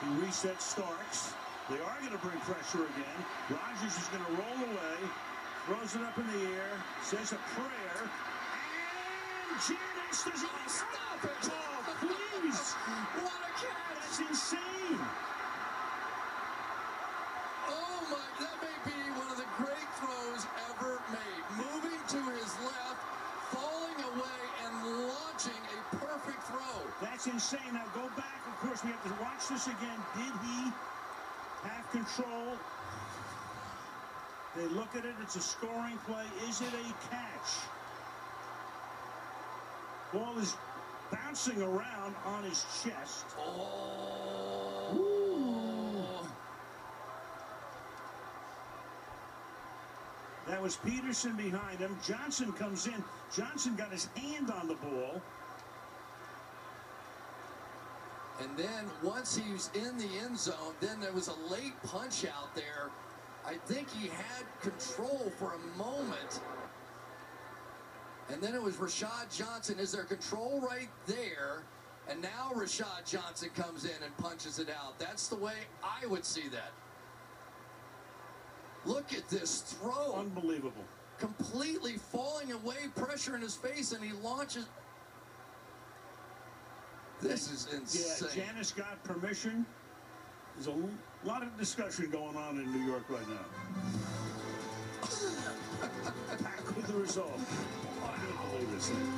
He resets Starks. They are going to bring pressure again. Rodgers is going to roll away. Throws it up in the air. Says a prayer. And Janis does it. Stop it. Oh, please. What a catch. That's insane. Oh, my. That may be one of the great throws ever made. Moving to his left, falling away, and launching a perfect throw. That's insane. Now go back. Of course, we have to watch this again. Did he have control? They look at it. It's a scoring play. Is it a catch? Ball is bouncing around on his chest. Oh. Ooh. That was Peterson behind him. Johnson comes in. Johnson got his hand on the ball. And then once he's in the end zone, then there was a late punch out there. I think he had control for a moment. And then it was Rashad Johnson. Is there control right there? And now Rashad Johnson comes in and punches it out. That's the way I would see that. Look at this throw. Unbelievable. Completely falling away, pressure in his face, and he launches. This is insane. Yeah, Janis got permission. There's a lot of discussion going on in New York right now. Back with the result. I can't believe this thing.